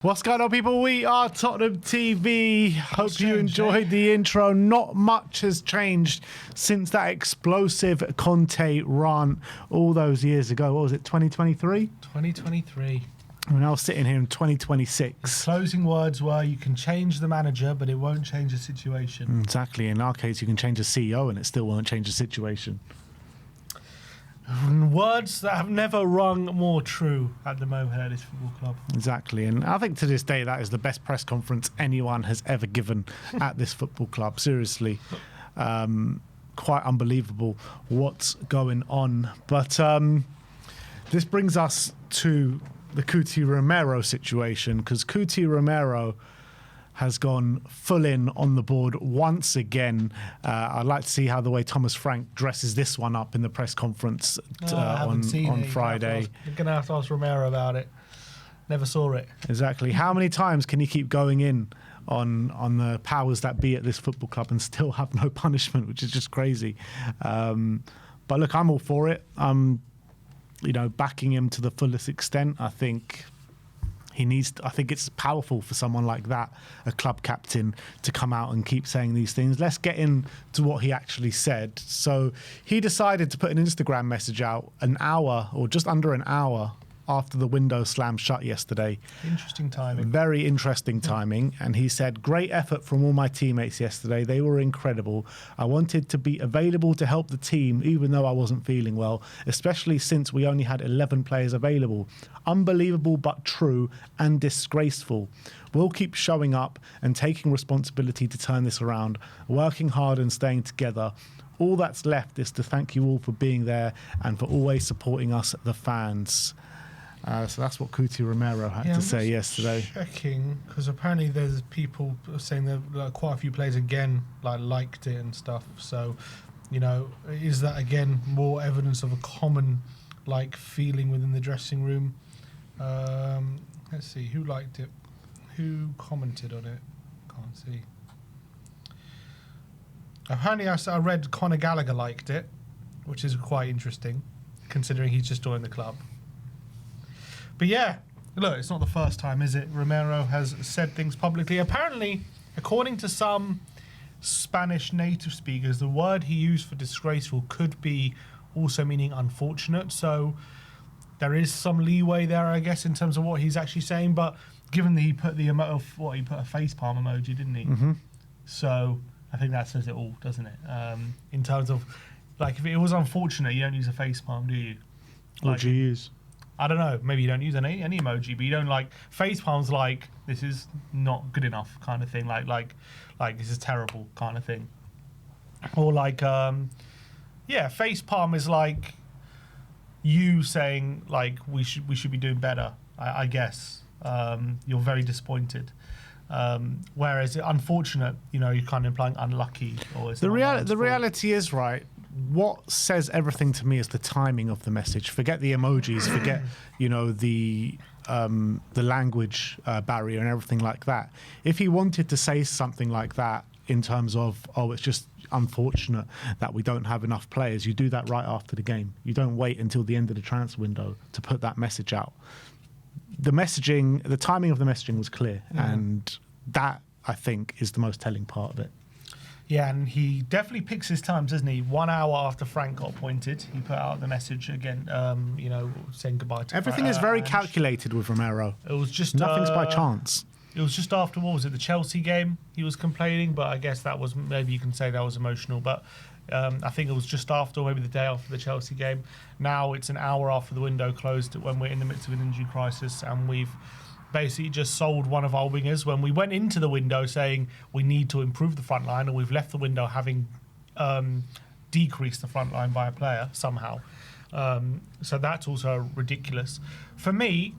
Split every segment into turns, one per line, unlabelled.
What's going on, people? We are Tottenham TV. Hope you enjoyed the intro. Not much has changed since that explosive Conte rant all those years ago. What was it, 2023?
2023.
We're now sitting here in 2026.
His closing words were, you can change the manager, but it won't change the situation.
Exactly. In our case, you can change the CEO and it still won't change the situation.
Words that have never rung more true at the moment at this football club.
Exactly. And I think to this day, that is the best press conference anyone has ever given at this football club. Seriously. Quite unbelievable what's going on. But this brings us to the Cuti Romero situation, because Cuti Romero has gone full in on the board once again. I'd like to see how the way Thomas Frank dresses this one up in the press conference on Friday.
You're going to have to ask Romero about it. Never saw it.
Exactly. How many times can you keep going in on the powers that be at this football club and still have no punishment, which is just crazy. But look, I'm all for it. I'm, backing him to the fullest extent. I think it's powerful for someone like that, a club captain, to come out and keep saying these things. Let's get into what he actually said. So he decided to put an Instagram message out an hour or just under an hour after the window slammed shut yesterday.
Interesting timing.
Very interesting timing. And he said, great effort from all my teammates yesterday. They were incredible. I wanted to be available to help the team, even though I wasn't feeling well, especially since we only had 11 players available. Unbelievable, but true, and disgraceful. We'll keep showing up and taking responsibility to turn this around, working hard and staying together. All that's left is to thank you all for being there and for always supporting us, the fans. So that's what Cuti Romero had to say yesterday.
Checking, because apparently there's people saying that quite a few players again liked it and stuff. So, is that again more evidence of a common feeling within the dressing room? Let's see who liked it, who commented on it. Can't see. Apparently, I read Conor Gallagher liked it, which is quite interesting, considering he's just joined the club. But yeah, look, it's not the first time, is it? Romero has said things publicly. Apparently, according to some Spanish native speakers, the word he used for disgraceful could be also meaning unfortunate. So there is some leeway there, I guess, in terms of what he's actually saying. But given that he put he put a facepalm emoji, didn't he?
Mm-hmm.
So I think that says it all, doesn't it? In terms of, if it was unfortunate, you don't use a facepalm, do you?
What do you use?
I don't know. Maybe you don't use any emoji, but you don't face palms. This is not good enough kind of thing. Like this is terrible kind of thing. Or face palm is like you saying we should be doing better. I guess you're very disappointed. Whereas unfortunate, you're kind of implying unlucky. Or
the reality is, right, what says everything to me is the timing of the message. Forget the emojis, forget the language barrier and everything like that. If he wanted to say something like that in terms of, it's just unfortunate that we don't have enough players, you do that right after the game. You don't wait until the end of the transfer window to put that message out. The timing of the messaging was clear, and that, I think, is the most telling part of it.
Yeah, and he definitely picks his times, doesn't he? 1 hour after Frank got appointed, he put out the message again, saying goodbye to
everything is very calculated with Romero.
It was just
nothing's by chance.
It was just after, what was it, the Chelsea game? He was complaining, but I guess that was, maybe you can say that was emotional, but I think it was just after, maybe the day after the Chelsea game. Now it's an hour after the window closed when we're in the midst of an injury crisis, and we've basically just sold one of our wingers when we went into the window saying we need to improve the front line, and we've left the window having decreased the front line by a player somehow. So that's also ridiculous. For me,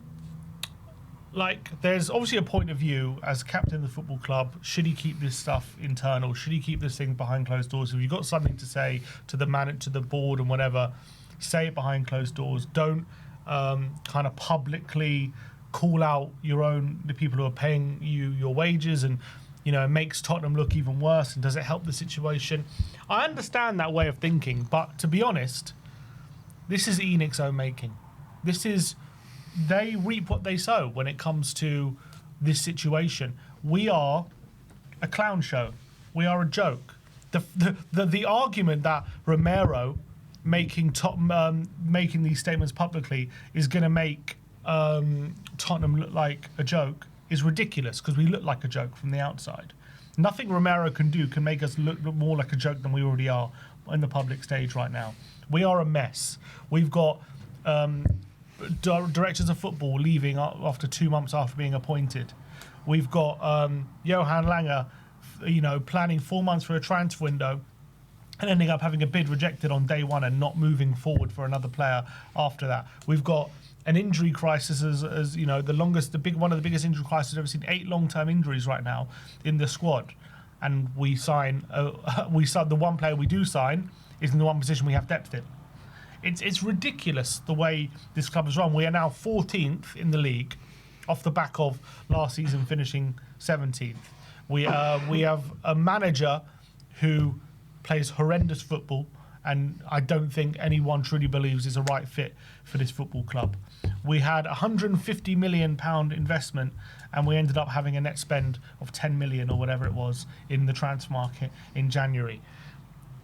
there's obviously a point of view as captain of the football club. Should he keep this stuff internal? Should he keep this thing behind closed doors? If you've got something to say to the board and whatever, say it behind closed doors. Don't kind of publicly call out the people who are paying you your wages, and it makes Tottenham look even worse. And does it help the situation? I understand that way of thinking, but to be honest, this is Enix's own making. This is they reap what they sow when it comes to this situation. We are a clown show. We are a joke. The argument that Romero making these statements publicly is going to make Tottenham look like a joke is ridiculous, because we look like a joke from the outside. Nothing Romero can do can make us look more like a joke than we already are in the public stage right now. We are a mess. We've got directors of football leaving after 2 months after being appointed. We've got Johan Langer, planning 4 months for a transfer window and ending up having a bid rejected on day one and not moving forward for another player after that. We've got an injury crisis as one of the biggest injury crises I've ever seen. 8 long-term injuries right now in the squad, and we sign the one player we do sign is in the one position we have depth in. It's ridiculous the way this club is run. We are now 14th in the league, off the back of last season finishing 17th. We have a manager who plays horrendous football, and I don't think anyone truly believes is a right fit for this football club. We had £150 million investment, and we ended up having a net spend of 10 million or whatever it was in the transfer market in January.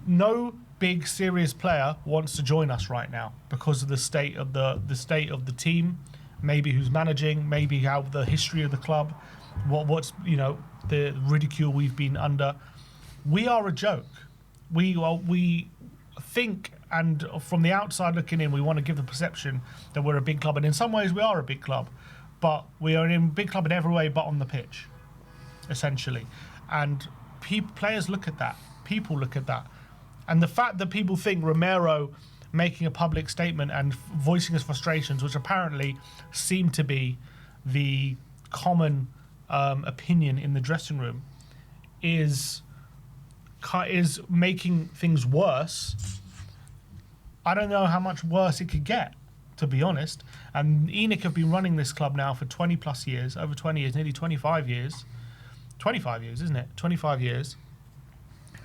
No big serious player wants to join us right now because of the state of the team, maybe who's managing, maybe how the history of the club, what's the ridicule we've been under. We are a joke. We think, and from the outside looking in, we want to give the perception that we're a big club, and in some ways we are a big club, but we are a big club in every way but on the pitch, essentially. And players look at that, people look at that, and the fact that people think Romero making a public statement and voicing his frustrations, which apparently seem to be the common opinion in the dressing room, is making things worse. I don't know how much worse it could get, to be honest. And ENIC have been running this club now for 20 plus years, over 20 years, nearly 25 years. 25 years, isn't it? 25 years.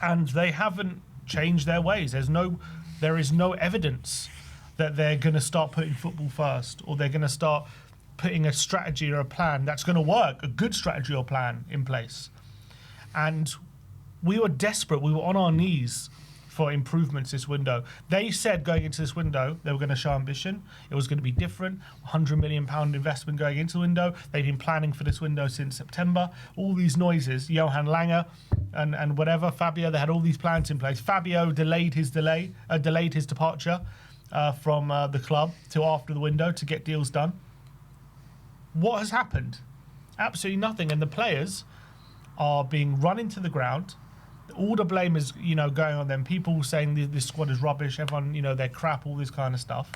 And they haven't changed their ways. There is no evidence that they're going to start putting football first, or they're going to start putting a strategy or a plan that's going to work, a good strategy or plan in place. And we were desperate. We were on our knees for improvements this window. They said going into this window they were going to show ambition. It was going to be different. £100 million investment going into the window. They've been planning for this window since September. All these noises, Johan Langer and whatever, Fabio, they had all these plans in place. Fabio delayed his departure from the club till after the window to get deals done. What has happened? Absolutely nothing. And the players are being run into the ground. All the blame is, going on them. People saying this squad is rubbish. Everyone, they're crap. All this kind of stuff.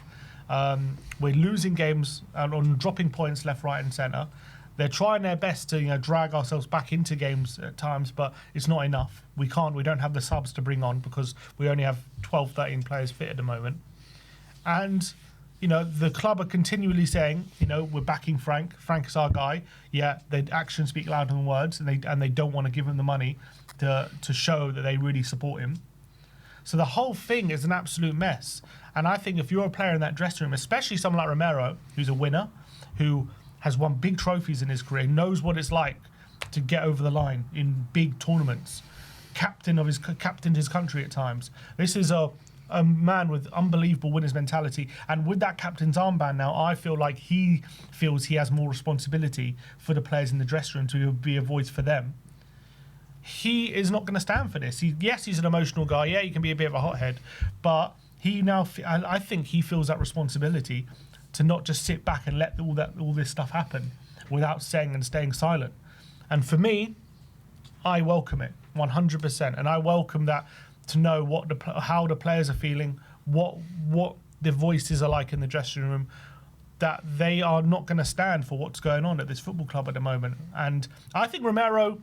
We're losing games and on dropping points left, right, and centre. They're trying their best to, drag ourselves back into games at times, but it's not enough. We don't have the subs to bring on because we only have 12, 13 players fit at the moment. And the club are continually saying, we're backing Frank. Frank is our guy. Yeah, their actions speak louder than words, and they don't want to give him the money to show that they really support him. So the whole thing is an absolute mess. And I think if you're a player in that dressing room, especially someone like Romero, who's a winner, who has won big trophies in his career, knows what it's like to get over the line in big tournaments, captained his country at times. This is a man with unbelievable winner's mentality, and with that captain's armband now, I feel like he feels he has more responsibility for the players in the dressing room to be a voice for them. He is not going to stand for this. He's an emotional guy. Yeah, he can be a bit of a hothead, but I think he feels that responsibility to not just sit back and let all this stuff happen without saying and staying silent. And for me, I welcome it 100%, and I welcome that, to know how the players are feeling, what the voices are like in the dressing room, that they are not going to stand for what's going on at this football club at the moment. And I think Romero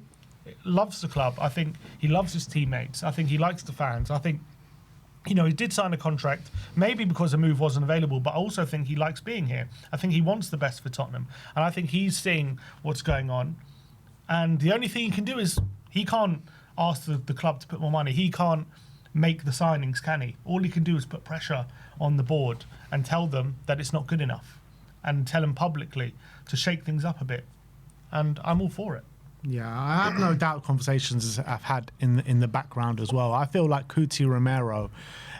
loves the club. I think he loves his teammates. I think he likes the fans. I think, he did sign a contract, maybe because a move wasn't available, but I also think he likes being here. I think he wants the best for Tottenham. And I think he's seeing what's going on. And the only thing he can do is, he can't ask the club to put more money. He can't make the signings, can he? All he can do is put pressure on the board and tell them that it's not good enough, and tell them publicly to shake things up a bit. and I'm all for it.
Yeah, I have no doubt conversations I've had in the background as well. I feel like Cuti Romero,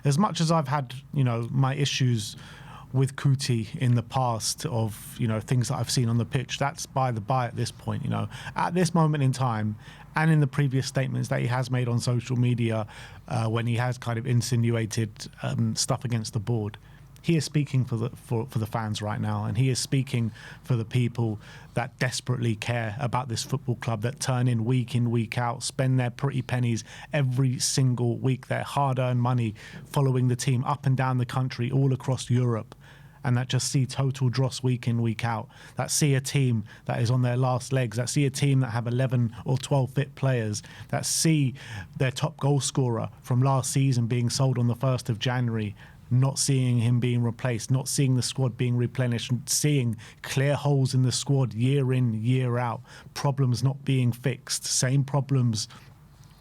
as much as I've had, my issues with Cuti in the past of, things that I've seen on the pitch, that's by the by at this point, At this moment in time, and in the previous statements that he has made on social media, when he has kind of insinuated stuff against the board, he is speaking for the fans right now, and he is speaking for the people that desperately care about this football club, that turn in, week out, spend their pretty pennies every single week, their hard-earned money following the team up and down the country, all across Europe, and that just see total dross week in, week out, that see a team that is on their last legs, that see a team that have 11 or 12 fit players, that see their top goal scorer from last season being sold on the 1st of January, not seeing him being replaced, not seeing the squad being replenished, seeing clear holes in the squad year in, year out, problems not being fixed, same problems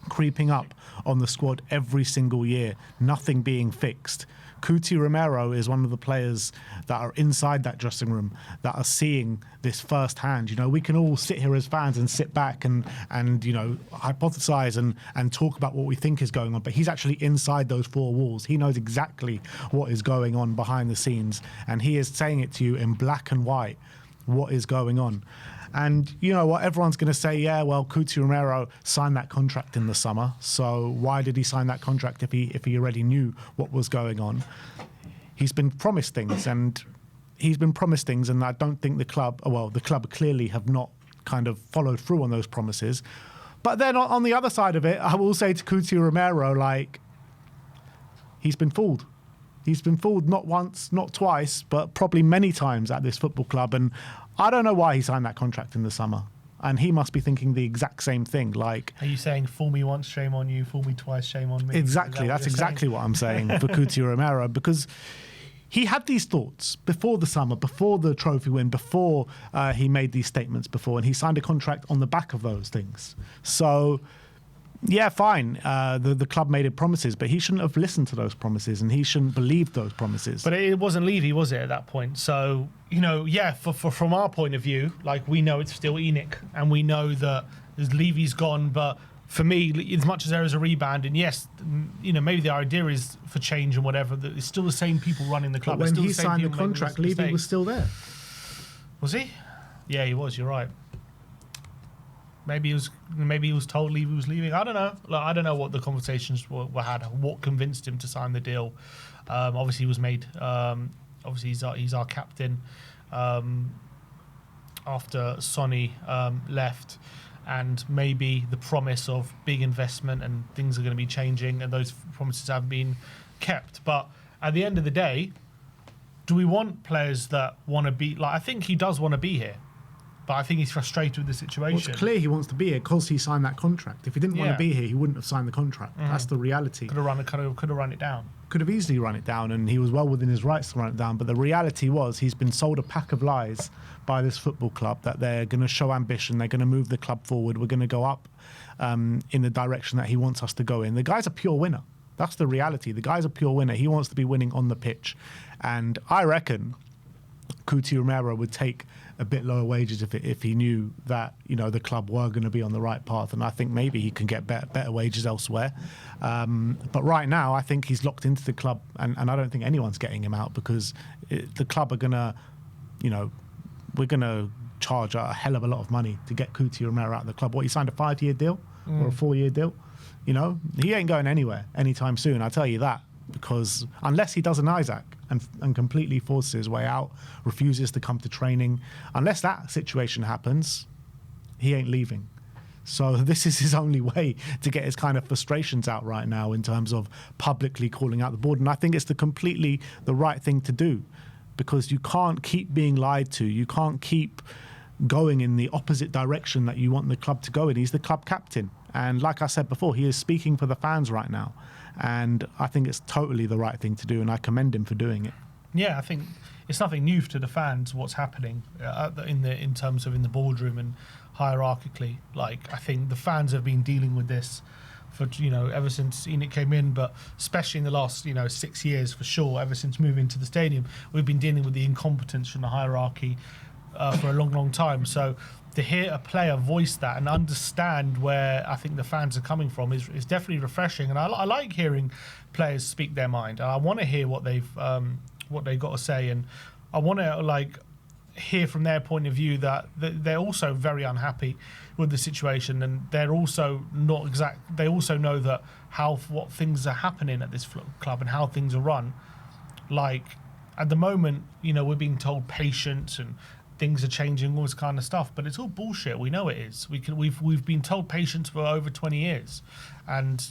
creeping up on the squad every single year, nothing being fixed. Cuti Romero is one of the players that are inside that dressing room that are seeing this firsthand. We can all sit here as fans and sit back and hypothesize and talk about what we think is going on, but he's actually inside those four walls. He knows exactly what is going on behind the scenes, and he is saying it to you in black and white, what is going on. And you know what? Everyone's going to say, yeah, well, Cuti Romero signed that contract in the summer. So why did he sign that contract if he already knew what was going on? He's been promised things, and I don't think the club clearly have not kind of followed through on those promises. But then on the other side of it, I will say to Cuti Romero, he's been fooled. He's been fooled not once, not twice, but probably many times at this football club. And I don't know why he signed that contract in the summer. And he must be thinking the exact same thing. Are
you saying, fool me once, shame on you, fool me twice, shame on me?
Exactly. That's exactly what I'm saying for Cuti Romero, because he had these thoughts before the summer, before the trophy win, before he made these statements before, and he signed a contract on the back of those things. So, yeah, fine. The club made it promises, but he shouldn't have listened to those promises, and he shouldn't believe those promises.
But it wasn't Levy, was it, at that point? So, from our point of view, we know it's still Enoch, and we know that Levy's gone. But for me, as much as there is a rebound, and yes, maybe the idea is for change and whatever, that it's still the same people running the club.
But when he signed the contract, Levy was still there.
Was he? Yeah, he was. You're right. Maybe he was told Levy was leaving. I don't know. I don't know what the conversations were had. What convinced him to sign the deal? Obviously, he was made. Obviously, he's our captain. After Sonny left, and maybe the promise of big investment and things are going to be changing, and those promises have been kept. But at the end of the day, do we want players that want to be? I think he does want to be here. But I think he's frustrated with the situation.
Well, it's clear he wants to be here because he signed that contract. If he didn't want to be here, he wouldn't have signed the contract. That's the reality.
Could have run it down.
Could have easily run it down, and he was well within his rights to run it down. But the reality was he's been sold a pack of lies by this football club that they're going to show ambition, they're going to move the club forward, we're going to go up in the direction that he wants us to go in. The guy's a pure winner. That's the reality. The guy's a pure winner. He wants to be winning on the pitch. And I reckon Cuti Romero would take a bit lower wages if he knew that the club were going to be on the right path, and I think maybe he can get better wages elsewhere. But right now, I think he's locked into the club, and I don't think anyone's getting him out, because the club are gonna, we're gonna charge a hell of a lot of money to get Cuti Romero out of the club. What, he signed a 5-year deal or a 4-year deal? He ain't going anywhere anytime soon. I tell you that. Because unless he does an Isaac and completely forces his way out, refuses to come to training, unless that situation happens, he ain't leaving. So this is his only way to get his kind of frustrations out right now in terms of publicly calling out the board. And I think it's completely the right thing to do, because you can't keep being lied to. You can't keep going in the opposite direction that you want the club to go in. He's the club captain. And like I said before, he is speaking for the fans right now. And I think it's totally the right thing to do, and I commend him for doing it.
Yeah, I think it's nothing new to the fans what's happening in terms of in the boardroom and hierarchically. I think the fans have been dealing with this for ever since Enoch came in, but especially in the last 6 years for sure. Ever since moving to the stadium, we've been dealing with the incompetence from the hierarchy for a long time. So to hear a player voice that and understand where I think the fans are coming from is definitely refreshing. And I like hearing players speak their mind. And I want to hear what they've got to say, and I want to hear from their point of view that they're also very unhappy with the situation, and they're also not exact. They also know that what things are happening at this club and how things are run. Like at the moment, we're being told patience and things are changing, all this kind of stuff, but it's all bullshit. We know it is. We've been told patience for over 20 years, and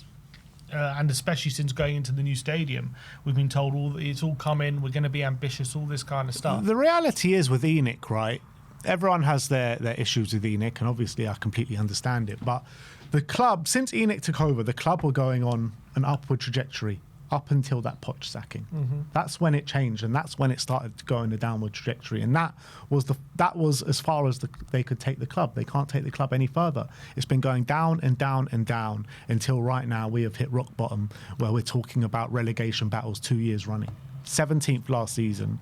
especially since going into the new stadium, we've been told it's all coming. We're going to be ambitious, all this kind of stuff.
The reality is with ENIC, right? Everyone has their issues with ENIC, and obviously I completely understand it. But the club, since ENIC took over, the club were going on an upward trajectory up until that Poch sacking. That's when it changed, and that's when it started to go in a downward trajectory. And that was as far as they could take the club. They can't take the club any further. It's been going down and down and down until right now we have hit rock bottom, where we're talking about relegation battles 2 years running. 17th last season.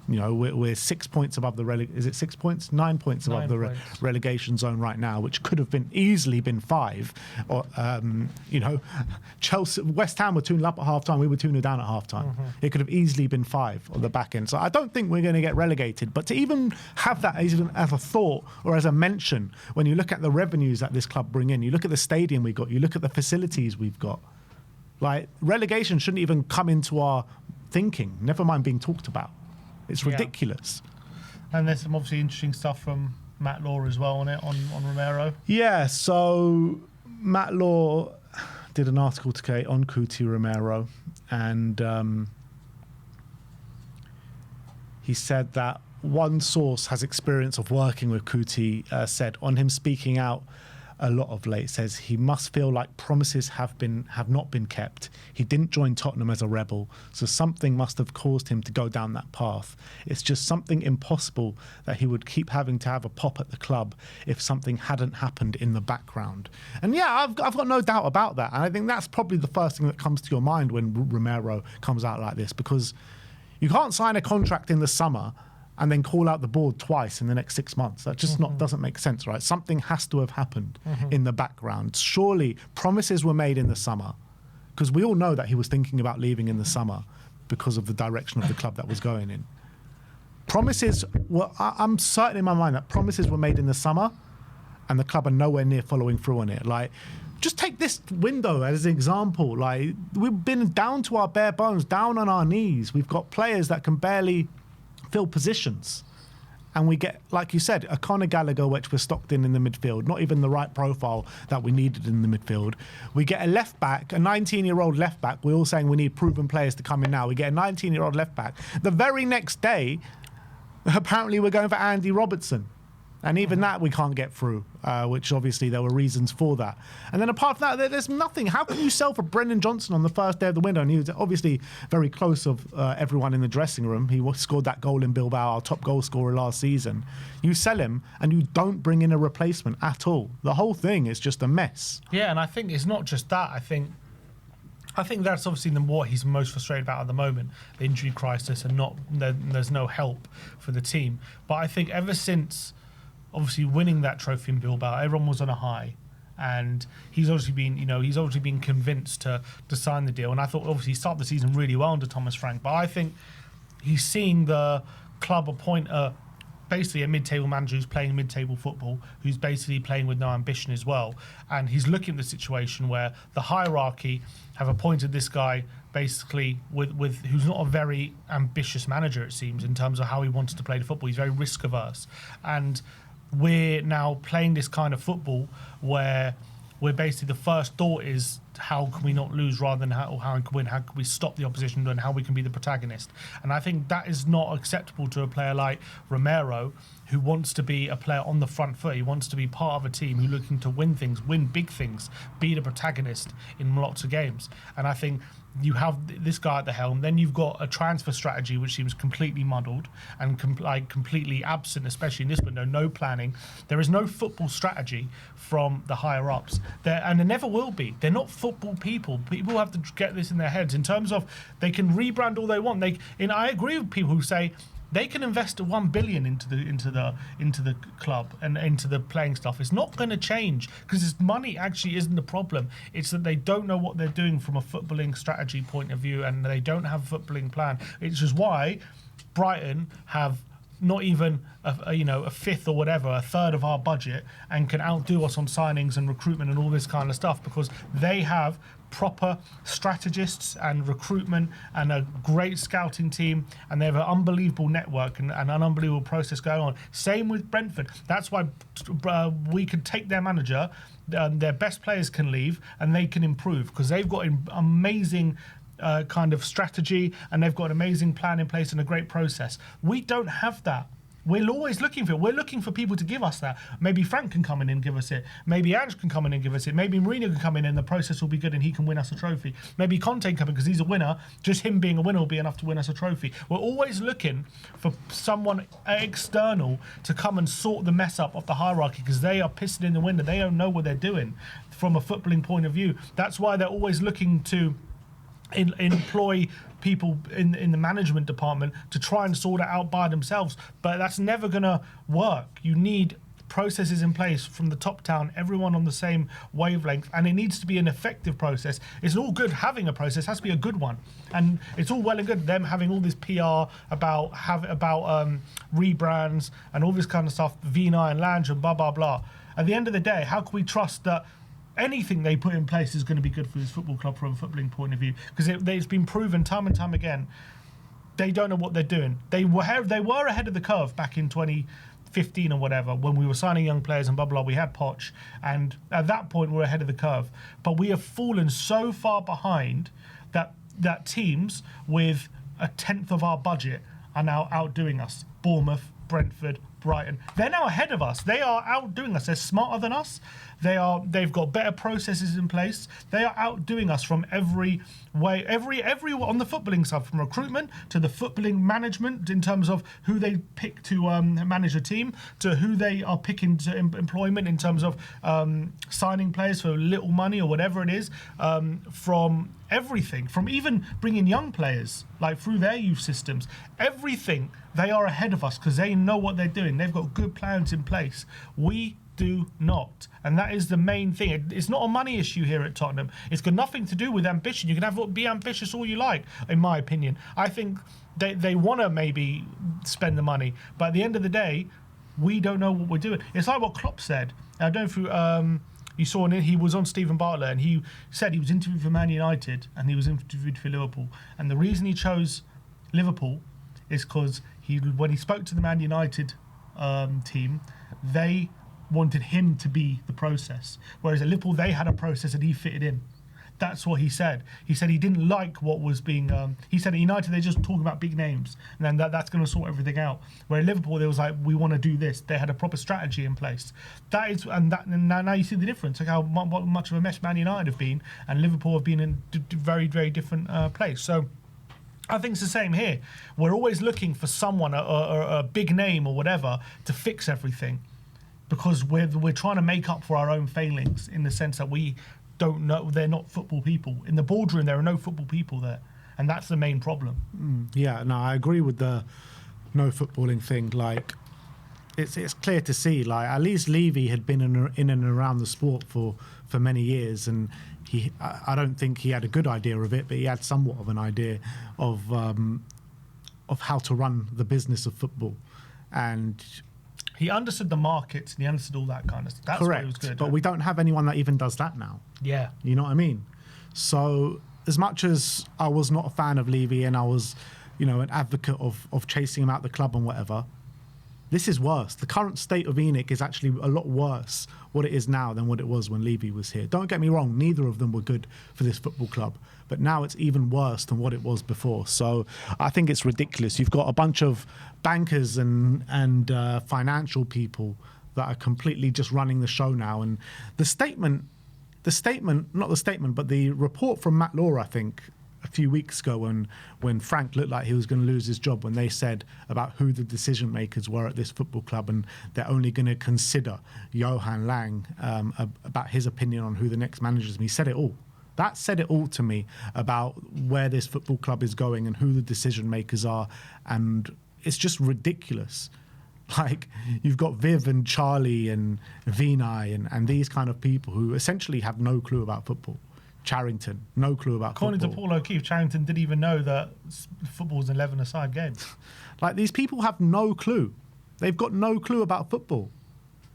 We're 6 points above is it 6 points? 9 points above the relegation zone right now, which could have easily been 5. Or, Chelsea, West Ham were 2-0 up at half time. We were 2-0 down at half time. It could have easily been 5 on the back end. So I don't think we're going to get relegated. But to even have that as a thought or as a mention, when you look at the revenues that this club bring in, you look at the stadium we got, you look at the facilities we've got, relegation shouldn't even come into our thinking, never mind being talked about. It's ridiculous.
And there's some obviously interesting stuff from Matt Law as well on Romero.
Yeah, so Matt Law did an article today on Cuti Romero, and he said that one source has experience of working with Cuti, said on him speaking out a lot of late, says he must feel like promises have not been kept. He didn't join Tottenham as a rebel, so something must have caused him to go down that path. It's just something impossible that he would keep having to have a pop at the club if something hadn't happened in the background. And yeah, I've got no doubt about that. And I think that's probably the first thing that comes to your mind when Romero comes out like this, because you can't sign a contract in the summer and then call out the board twice in the next 6 months. That just doesn't make sense, right? Something has to have happened in the background. Surely promises were made in the summer, because we all know that he was thinking about leaving in the summer because of the direction of the club that was going in. Promises were, I'm certain in my mind that promises were made in the summer and the club are nowhere near following through on it. Just take this window as an example. We've been down to our bare bones, down on our knees. We've got players that can barely fill positions, and we get, like you said, a Conor Gallagher, which we're stocked in the midfield, not even the right profile that we needed in the midfield. We get a left back, a 19-year-old left back. We're all saying we need proven players to come in now. We get a 19-year-old left back. The very next day, apparently we're going for Andy Robertson. And even that we can't get through, which obviously there were reasons for that. And then apart from that, there's nothing. How can you sell for Brendan Johnson on the first day of the window? And he was obviously very close of everyone in the dressing room. He scored that goal in Bilbao, our top goal scorer last season. You sell him and you don't bring in a replacement at all. The whole thing is just a mess.
Yeah, and I think it's not just that. I think that's obviously what he's most frustrated about at the moment, the injury crisis, and there's no help for the team. But I think ever since obviously winning that trophy in Bilbao, everyone was on a high, and he's obviously been convinced to sign the deal. And I thought obviously he started the season really well under Thomas Frank, but I think he's seeing the club appoint basically a mid-table manager who's playing mid-table football, who's basically playing with no ambition as well. And he's looking at the situation where the hierarchy have appointed this guy basically with who's not a very ambitious manager, it seems, in terms of how he wants to play the football. He's very risk averse, and we're now playing this kind of football where we're basically, the first thought is how can we not lose rather than how we can win, how can we stop the opposition and how we can be the protagonist. And I think that is not acceptable to a player like Romero, who wants to be a player on the front foot. He wants to be part of a team who's looking to win things, win big things, be the protagonist in lots of games. And I think you have this guy at the helm, then you've got a transfer strategy which seems completely muddled and completely absent, especially in this window. No planning. There is no football strategy from the higher ups there, and there never will be. They're not football people. People have to get this in their heads in terms of they can rebrand all they want. I agree with people who say They can invest 1 billion into the club and into the playing stuff. It's not going to change because money actually isn't the problem. It's that they don't know what they're doing from a footballing strategy point of view, and they don't have a footballing plan. It's just why Brighton have not even a fifth or whatever, a third of our budget, and can outdo us on signings and recruitment and all this kind of stuff, because they have proper strategists and recruitment and a great scouting team, and they have an unbelievable network and an unbelievable process going on. Same with Brentford. That's why we could take their manager, their best players can leave, and they can improve because they've got an amazing kind of strategy, and they've got an amazing plan in place and a great process. We don't have that. We're always looking for it. We're looking for people to give us that. Maybe Frank can come in and give us it. Maybe Ange can come in and give us it. Maybe Mourinho can come in and the process will be good and he can win us a trophy. Maybe Conte can come in because he's a winner. Just him being a winner will be enough to win us a trophy. We're always looking for someone external to come and sort the mess up of the hierarchy because they are pissing in the window. They don't know what they're doing from a footballing point of view. That's why they're always looking to employ people in the management department to try and sort it out by themselves, but that's never gonna work. You need processes in place from the top down, everyone on the same wavelength, and it needs to be an effective process. It's all good having a process, it has to be a good one, and it's all well and good them having all this PR about rebrands and all this kind of stuff, Vina and Lange and blah blah blah. At the end of the day, how can we trust that anything they put in place is going to be good for this football club from a footballing point of view? Because it's been proven time and time again, they don't know what they're doing. They were ahead of the curve back in 2015 or whatever, when we were signing young players and blah blah. We had Poch, and at that point we were ahead of the curve. But we have fallen so far behind that teams with a tenth of our budget are now outdoing us. Bournemouth, Brentford, Brighton. They're now ahead of us. They are outdoing us. They're smarter than us. They've got better processes in place. They are outdoing us from every way, every on the footballing side, from recruitment to the footballing management in terms of who they pick to manage a team, to who they are picking to employment in terms of signing players for little money or whatever it is, from everything, from even bringing young players like through their youth systems, everything. They are ahead of us because they know what they're doing. They've got good plans in place. We do not, and that is the main thing. It's not a money issue here at Tottenham. It's got nothing to do with ambition. You can be ambitious all you like, in my opinion. I think they want to maybe spend the money, but at the end of the day, we don't know what we're doing. It's like what Klopp said. I don't know if you saw he was on Stephen Bartlett, and he said he was interviewed for Man United and he was interviewed for Liverpool, and the reason he chose Liverpool is because when he spoke to the Man United team, they wanted him to be the process, whereas at Liverpool they had a process and he fitted in. That's what he said. He said he didn't like what was being. He said at United they're just talking about big names, and then that's going to sort everything out. Where at Liverpool they was like, we want to do this. They had a proper strategy in place. That is, and now you see the difference. Like how much of a mess Man United have been, and Liverpool have been in very very different place. So I think it's the same here. We're always looking for someone, a big name or whatever, to fix everything, because we're trying to make up for our own failings in the sense that we don't know. They're not football people. In the boardroom, there are no football people there, and that's the main problem.
Yeah, no, I agree with the no footballing thing. Like, it's clear to see. Like, at least Levy had been in and around the sport for many years, and I don't think he had a good idea of it, but he had somewhat of an idea of how to run the business of football, and
he understood the markets and he understood all that kind of stuff. That's
correct,
why he was good.
But we don't have anyone that even does that now.
Yeah,
you know what I mean. So as much as I was not a fan of Levy and I was, an advocate of chasing him out the club and whatever, this is worse. The current state of ENIC is actually a lot worse what it is now than what it was when Levy was here. Don't get me wrong, neither of them were good for this football club, but now it's even worse than what it was before. So I think it's ridiculous. You've got a bunch of bankers and financial people that are completely just running the show now. And the report from Matt Law, I think, a few weeks ago when Frank looked like he was going to lose his job, when they said about who the decision makers were at this football club, and they're only going to consider Johan Lang about his opinion on who the next manager is. And he said it all. That said it all to me about where this football club is going and who the decision makers are. And it's just ridiculous. Like, you've got Viv and Charlie and Vinay and these kind of people who essentially have no clue about football. Charrington, no clue about
According
football.
to Paul O'Keefe, Charrington didn't even know that football's an 11-a-side game.
Like, these people have no clue. They've got no clue about football.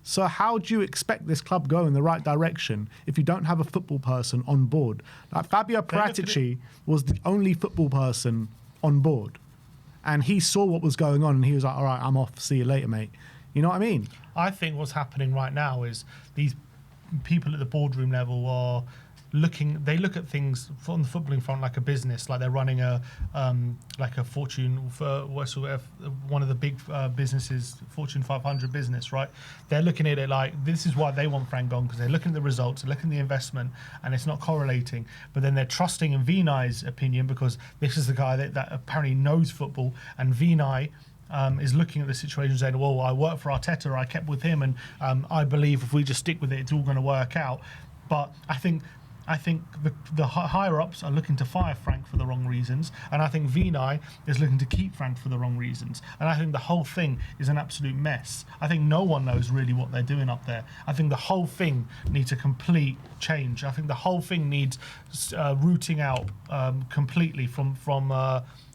So how do you expect this club go in the right direction if you don't have a football person on board? Like, Fabio Paratici was the only football person on board. And he saw what was going on and he was like, all right, I'm off. See you later, mate. You know what I mean?
I think what's happening right now is these people at the boardroom level are they look at things on the footballing front like a business, like they're running a Fortune for one of the big businesses, Fortune 500 business, right? They're looking at it like this is why they want Frank gone, because they're looking at the results, they're looking at the investment, and it's not correlating. But then they're trusting in Vinay's opinion because this is the guy that apparently knows football, and Vinay is looking at the situation saying, well, I work for Arteta, I kept with him, and I believe if we just stick with it, it's all going to work out. But I think the higher-ups are looking to fire Frank for the wrong reasons, and I think Vinay is looking to keep Frank for the wrong reasons. And I think the whole thing is an absolute mess. I think no one knows really what they're doing up there. I think the whole thing needs a complete change. I think the whole thing needs rooting out completely from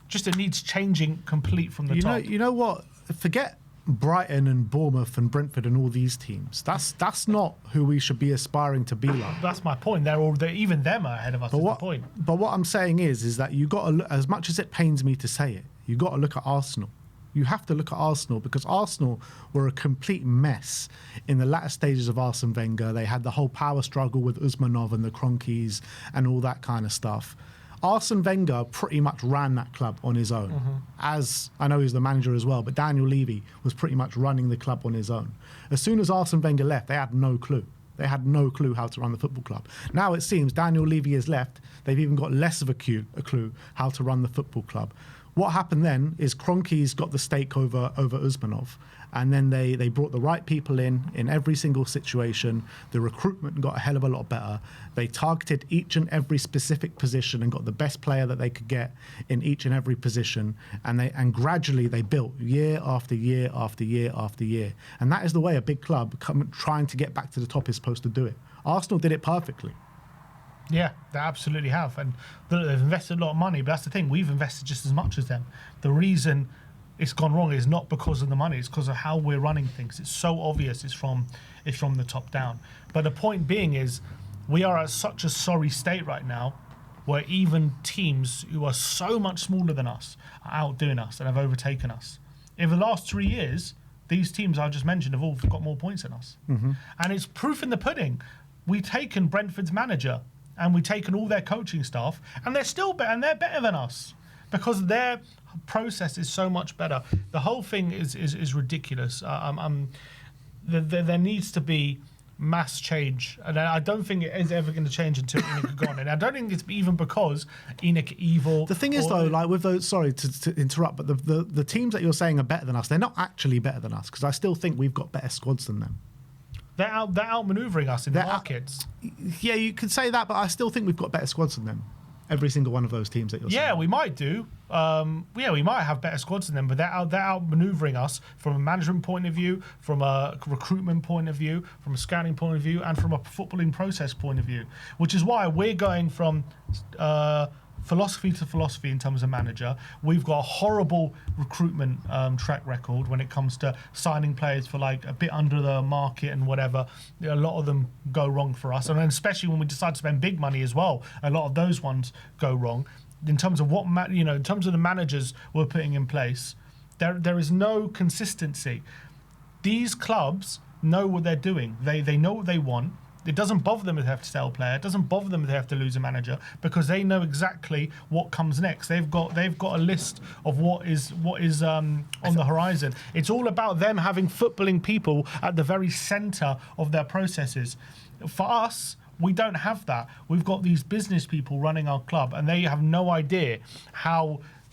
just it needs changing complete from the top.
You know what? Forget Brighton and Bournemouth and Brentford and all these teams. That's not who we should be aspiring to be like.
That's my point. Even them are ahead of us. The point.
But what I'm saying is that you got to look, as much as it pains me to say it, you got to look at Arsenal. You have to look at Arsenal because Arsenal were a complete mess in the latter stages of Arsene Wenger. They had the whole power struggle with Usmanov and the Kroenkes and all that kind of stuff. Arsene Wenger pretty much ran that club on his own. As I know he's the manager as well, but Daniel Levy was pretty much running the club on his own. As soon as Arsene Wenger left, they had no clue. They had no clue how to run the football club. Now it seems Daniel Levy has left. They've even got less of a clue how to run the football club. What happened then is Kroenkes got the stake over Usmanov, and then they brought the right people in every single situation. The recruitment got a hell of a lot better. They targeted each and every specific position and got the best player that they could get in each and every position, and gradually they built year after year after year after year. And that is the way a big club trying to get back to the top is supposed to do it. Arsenal did it perfectly.
Yeah, they absolutely have. And they've invested a lot of money, but that's the thing. We've invested just as much as them. The reason it's gone wrong is not because of the money. It's because of how we're running things. It's so obvious it's from the top down. But the point being is we are at such a sorry state right now where even teams who are so much smaller than us are outdoing us and have overtaken us. In the last 3 years, these teams I just mentioned have all got more points than us. And it's proof in the pudding. We've taken Brentford's manager and we've taken all their coaching staff, and they're still better, and they're better than us because their process is so much better. The whole thing is ridiculous. There needs to be mass change, and I don't think it is ever going to change until Enoch is gone. And I don't think it's even because Enoch evil.
The thing is, though, like with those, sorry to interrupt, but the teams that you're saying are better than us, they're not actually better than us because I still think we've got better squads than them.
They're outmaneuvering us in the markets.
Yeah, you could say that, but I still think we've got better squads than them. Every single one of those teams that you're saying.
Yeah, we might do. We might have better squads than them, but they're outmaneuvering us from a management point of view, from a recruitment point of view, from a scouting point of view, and from a footballing process point of view. Which is why we're going from philosophy to philosophy in terms of manager. We've got a horrible recruitment track record when it comes to signing players for like a bit under the market and whatever. A lot of them go wrong for us, and then especially when we decide to spend big money as well, a lot of those ones go wrong. In terms of in terms of the managers we're putting in place, there is no consistency. These clubs know what they're doing. They know what they want. It doesn't bother them if they have to sell a player. It doesn't bother them if they have to lose a manager because they know exactly what comes next. They've got a list of what is on the horizon. It's all about them having footballing people at the very centre of their processes. For us, we don't have that. We've got these business people running our club, and they have no idea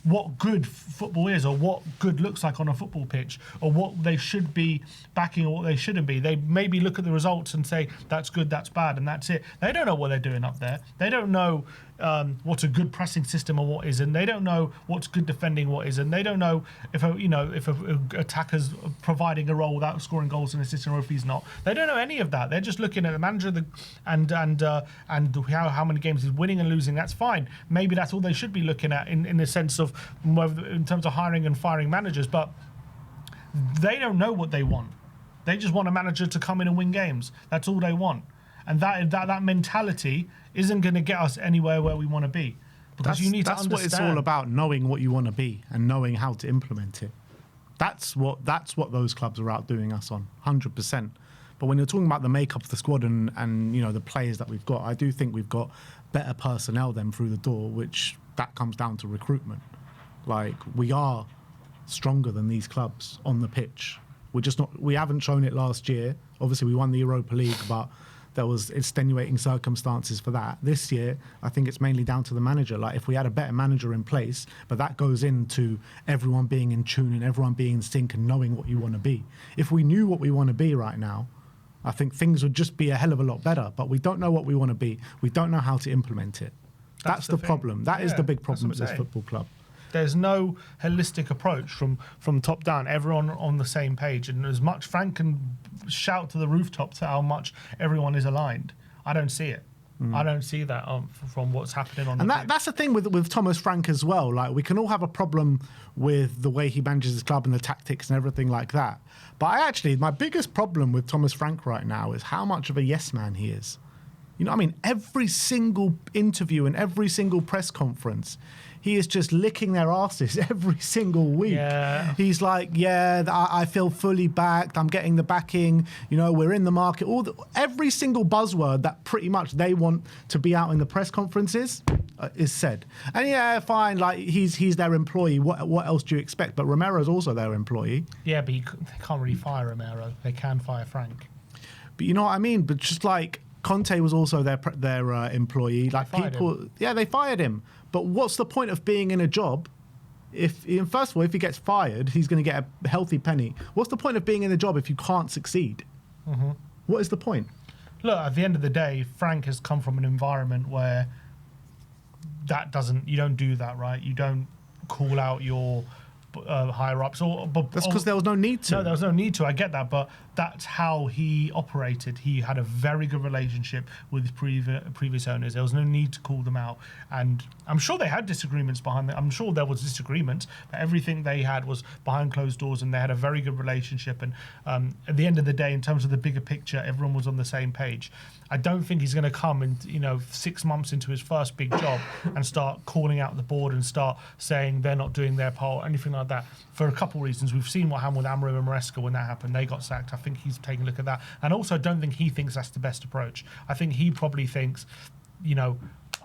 what good football is, or what good looks like on a football pitch, or what they should be backing or what they shouldn't be. They maybe look at the results and say, that's good, that's bad, and that's it. They don't know what they're doing up there. They don't know, what's a good pressing system or what isn't. They don't know what's good defending, what isn't. They don't know if a attacker's providing a role without scoring goals and assisting, or if he's not. They don't know any of that. They're just looking at the manager and how many games he's winning and losing. That's fine. Maybe that's all they should be looking at in the sense of in terms of hiring and firing managers. But they don't know what they want. They just want a manager to come in and win games. That's all they want. And that mentality isn't going to get us anywhere where we want to be. Because you need to understand.
That's what it's all about, knowing what you want to be and knowing how to implement it. That's what those clubs are outdoing us on, 100%. But when you're talking about the makeup of the squad and the players that we've got, I do think we've got better personnel than through the door, which that comes down to recruitment. Like, we are stronger than these clubs on the pitch. We haven't shown it last year. Obviously, we won the Europa League, but there was extenuating circumstances for that. This year, I think it's mainly down to the manager. Like, if we had a better manager in place, but that goes into everyone being in tune and everyone being in sync and knowing what you want to be. If we knew what we want to be right now, I think things would just be a hell of a lot better. But we don't know what we want to be. We don't know how to implement it. That's the problem. That is the big problem with this football club.
There's no holistic approach from top down. Everyone on the same page, and as much Frank can shout to the rooftops how much everyone is aligned. I don't see it. I don't see that from what's happening on. And
that's the thing with Thomas Frank as well. Like, we can all have a problem with the way he manages his club and the tactics and everything like that. But my biggest problem with Thomas Frank right now is how much of a yes man he is. You know what I mean? Every single interview and every single press conference, he is just licking their asses every single week.
Yeah.
He's like, I feel fully backed. I'm getting the backing. We're in the market. Every single buzzword that pretty much they want to be out in the press conferences is said. And fine, like he's their employee. What else do you expect? But Romero's also their employee.
Yeah, but they can't really fire Romero. They can fire Frank.
But you know what I mean? But just like Conte was also their employee. Like, they fired him. But what's the point of being in a job first of all, if he gets fired, he's going to get a healthy penny. What's the point of being in a job if you can't succeed? Mm-hmm. What is the point?
Look, at the end of the day, Frank has come from an environment where you don't do that, right? You don't call out your higher ups.
That's because there was no need to.
No, there was no need to. I get that, but that's how he operated. He had a very good relationship with his previous owners. There was no need to call them out. And I'm sure they had disagreements behind that. I'm sure there was disagreements, but everything they had was behind closed doors, and they had a very good relationship. And at the end of the day, in terms of the bigger picture, everyone was on the same page. I don't think he's going to come and 6 months into his first big job and start calling out the board and start saying they're not doing their part or anything like that. For a couple of reasons, we've seen what happened with Amro and Maresca when that happened. They got sacked. I think he's taking a look at that, and also I don't think he thinks that's the best approach. I think he probably thinks,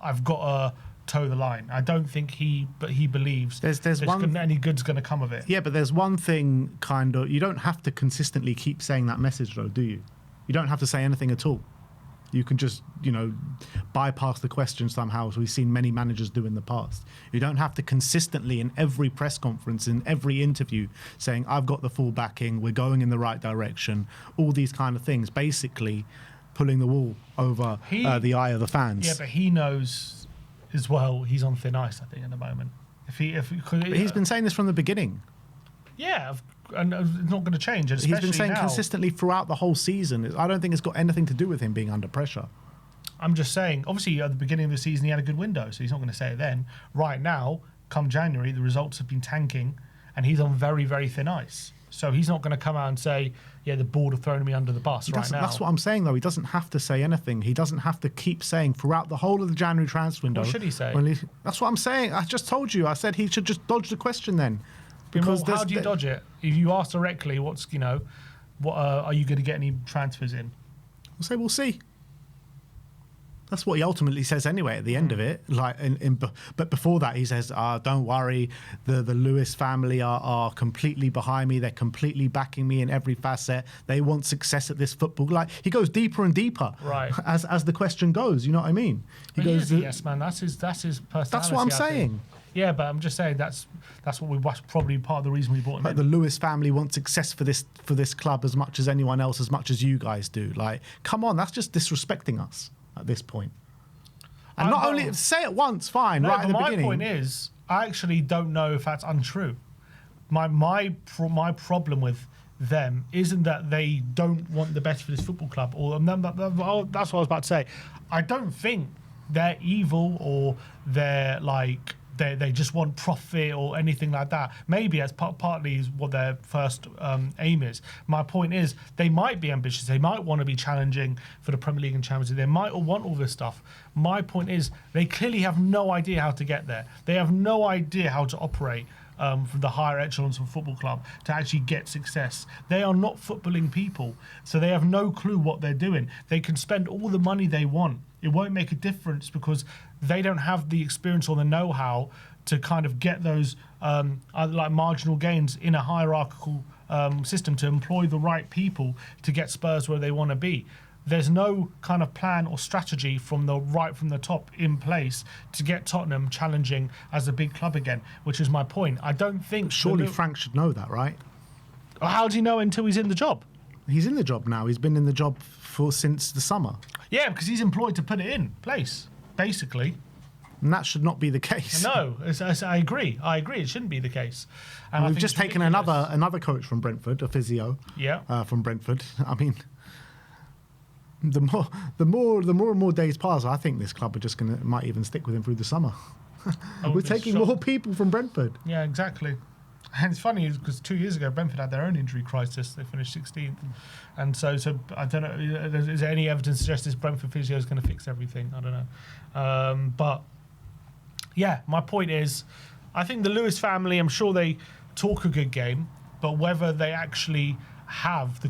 I've got to toe the line. I don't think he believes there's any good's going to come of it.
Yeah, but there's one thing you don't have to consistently keep saying that message though, do you? You don't have to say anything at all. You can just, bypass the question somehow, as we've seen many managers do in the past. You don't have to consistently, in every press conference, in every interview, saying, I've got the full backing, we're going in the right direction, all these kind of things, basically pulling the wool over the eye of the fans.
Yeah, but he knows as well he's on thin ice, I think, at the moment.
But he's been saying this from the beginning.
Yeah, and it's not going to change.
He's been saying consistently throughout the whole season. I don't think it's got anything to do with him being under pressure.
I'm just saying, obviously, at the beginning of the season, he had a good window, so he's not going to say it then. Right now, come January, the results have been tanking, and he's on very, very thin ice. So he's not going to come out and say, the board have thrown me under the bus right now.
That's what I'm saying, though. He doesn't have to say anything. He doesn't have to keep saying throughout the whole of the January transfer window.
What should he say?
That's what I'm saying. I just told you. I said he should just dodge the question then. Because
how do you dodge it? If you ask directly, what are you going to get any transfers in?
We'll see. That's what he ultimately says anyway at the end of it. But before that, he says, don't worry, the Lewis family are completely behind me. They're completely backing me in every facet. They want success at this football. Like, he goes deeper and deeper as the question goes. You know what I mean?
He goes, yes, man. That's his personality.
That's what I'm saying.
Yeah, but I'm just saying that's probably part of the reason we brought him in.
The Lewis family want success for this club as much as anyone else, as much as you guys do. Like, come on, that's just disrespecting us at this point. And not only say it once, fine, right at the beginning.
My point is, I actually don't know if that's untrue. My problem with them isn't that they don't want the best for this football club, or that's what I was about to say. I don't think they're evil or they're like they just want profit or anything like that. Maybe that's partly is what their first aim is. My point is they might be ambitious. They might want to be challenging for the Premier League and Champions League. They might all want all this stuff. My point is they clearly have no idea how to get there. They have no idea how to operate from the higher echelons of a football club to actually get success. They are not footballing people, so they have no clue what they're doing. They can spend all the money they want. It won't make a difference because they don't have the experience or the know-how to kind of get those like marginal gains in a hierarchical system, to employ the right people to get Spurs where they want to be. There's no kind of plan or strategy from the top in place to get Tottenham challenging as a big club again, which is my point. I don't think...
Surely Frank should know that, right?
How do you know until he's in the job?
He's in the job now. He's been in the job since the summer.
Yeah, because he's employed to put it in place, basically.
And that should not be the case.
No, I agree. It shouldn't be the case. And
we've just taken another coach from Brentford, a physio.
Yeah.
From Brentford. I mean... The more and more days pass, I think this club are just might even stick with him through the summer. We're taking more people from Brentford.
Yeah, exactly. And it's funny because 2 years ago Brentford had their own injury crisis. They finished 16th, and so I don't know. Is there any evidence to suggest this Brentford physio is going to fix everything? I don't know. But yeah, my point is, I think the Lewis family. I'm sure they talk a good game, but whether they actually have the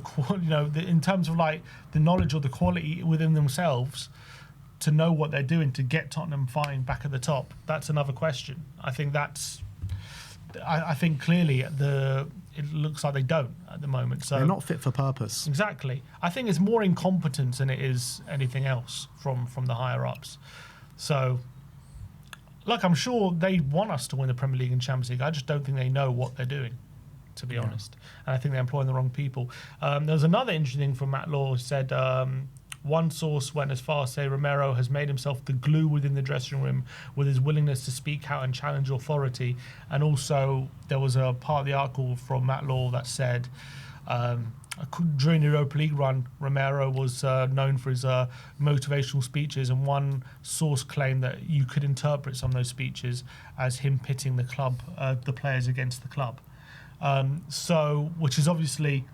in terms of like the knowledge or the quality within themselves to know what they're doing to get Tottenham fighting back at the top, that's another question. I think clearly it looks like they don't at the moment. So
they're not fit for purpose.
Exactly. I think it's more incompetence than it is anything else from the higher ups. So look, I'm sure they want us to win the Premier League and Champions League. I just don't think they know what they're doing, to be honest. And I think they're employing the wrong people. There was another interesting thing from Matt Law, who said one source went as far as to say Romero has made himself the glue within the dressing room with his willingness to speak out and challenge authority. And also there was a part of the article from Matt Law that said during the Europa League run, Romero was known for his motivational speeches, and one source claimed that you could interpret some of those speeches as him pitting the players against the club. So, which is obviously,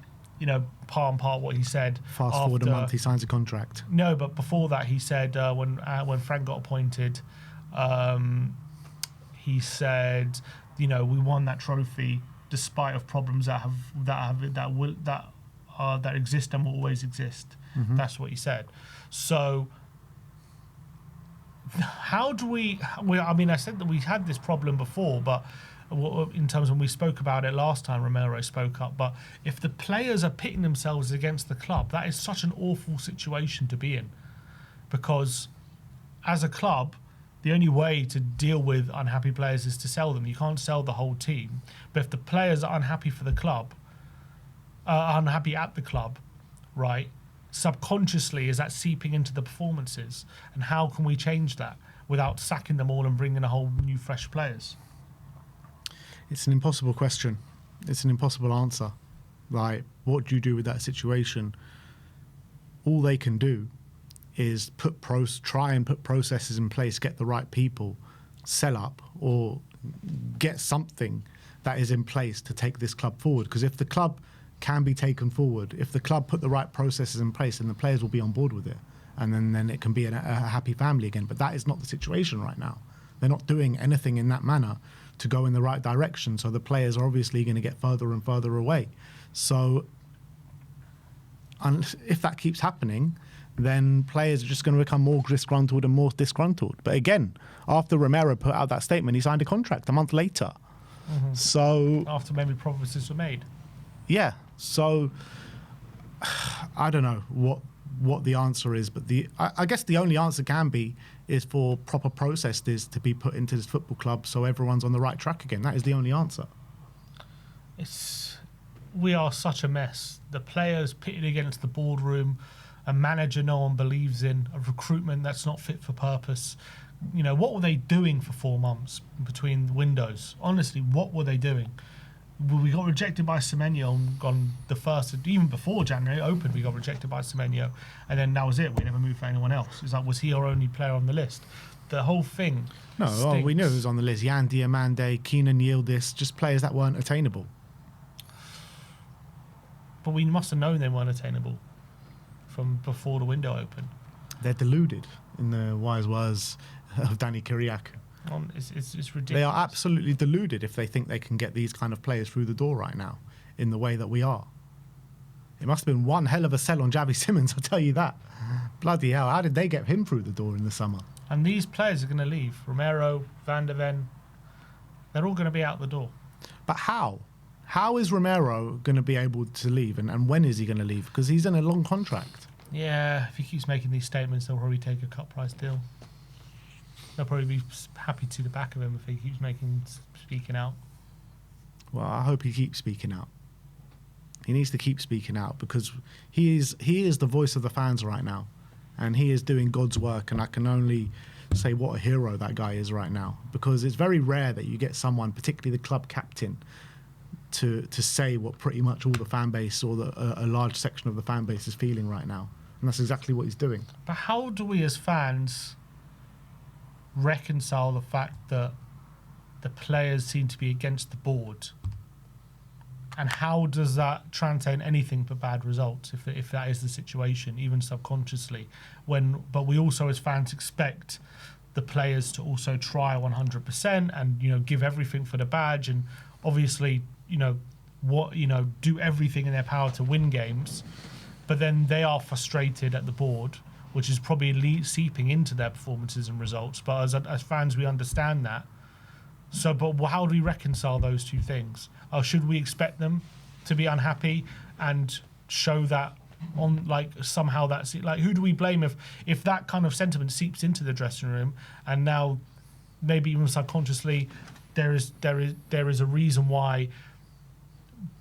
part and part what he said.
Fast forward a month, he signs a contract.
No, but before that, he said when Frank got appointed, he said, we won that trophy despite of problems that exist and will always exist. Mm-hmm. That's what he said. So, how do we? I mean, I said that we had this problem before, but. In terms of when we spoke about it last time, Romero spoke up. But if the players are pitting themselves against the club, that is such an awful situation to be in. Because as a club, the only way to deal with unhappy players is to sell them. You can't sell the whole team. But if the players are unhappy for the club, unhappy at the club, right, subconsciously is that seeping into the performances? And how can we change that without sacking them all and bringing a whole new fresh players?
It's an impossible question. It's an impossible answer. Like, what do you do with that situation? All they can do is try and put processes in place, get the right people, sell up, or get something that is in place to take this club forward. Because if the club can be taken forward, if the club put the right processes in place, then the players will be on board with it. And then it can be a happy family again. But that is not the situation right now. They're not doing anything in that manner to go in the right direction. So the players are obviously going to get further and further away. So if that keeps happening, then players are just going to become more disgruntled and more disgruntled. But again, after Romero put out that statement, he signed a contract a month later. Mm-hmm. So
after maybe promises were made.
Yeah. So I don't know what the answer is, but I guess the only answer can be is for proper processes to be put into this football club so everyone's on the right track again. That is the only answer.
We are such a mess. The players pitted against the boardroom, a manager no one believes in, a recruitment that's not fit for purpose, what were they doing for 4 months between the windows? Honestly, what were they doing? We got rejected by Semenyo on the first, even before January opened, we got rejected by Semenyo, and then that was it. We never moved for anyone else. It's like, was he our only player on the list? The whole thing.
No, well, we knew it was on the list. Jan Diamande, Keenan Yildiz, just players that weren't attainable.
But we must have known they weren't attainable from before the window opened.
They're deluded, in the wise words of Danny Kyriak.
It's ridiculous.
They are absolutely deluded if they think they can get these kind of players through the door right now in the way that we are. It must have been one hell of a sell on Javi Simmons, I'll tell you that. Bloody hell, how did they get him through the door in the summer?
And these players are going to leave. Romero, Van der Ven, they're all going to be out the door.
But how? How is Romero going to be able to leave? And when is he going to leave? Because he's in a long contract.
Yeah, if he keeps making these statements, they'll probably take a cut price deal. They'll probably be happy to see the back of him if he keeps speaking out.
Well, I hope he keeps speaking out. He needs to keep speaking out because he is the voice of the fans right now, and he is doing God's work. And I can only say what a hero that guy is right now, because it's very rare that you get someone, particularly the club captain, to say what pretty much all the fan base or a large section of the fan base is feeling right now, and that's exactly what he's doing.
But how do we as fans reconcile the fact that the players seem to be against the board, and how does that translate anything but bad results if that is the situation, even subconsciously, but we also as fans expect the players to also try 100% and give everything for the badge, and obviously do everything in their power to win games, but then they are frustrated at the board, which is probably seeping into their performances and results. But as fans, we understand that. So, but how do we reconcile those two things? Should we expect them to be unhappy and show that on, like, somehow that's it? Like, who do we blame if that kind of sentiment seeps into the dressing room, and now maybe even subconsciously there is a reason why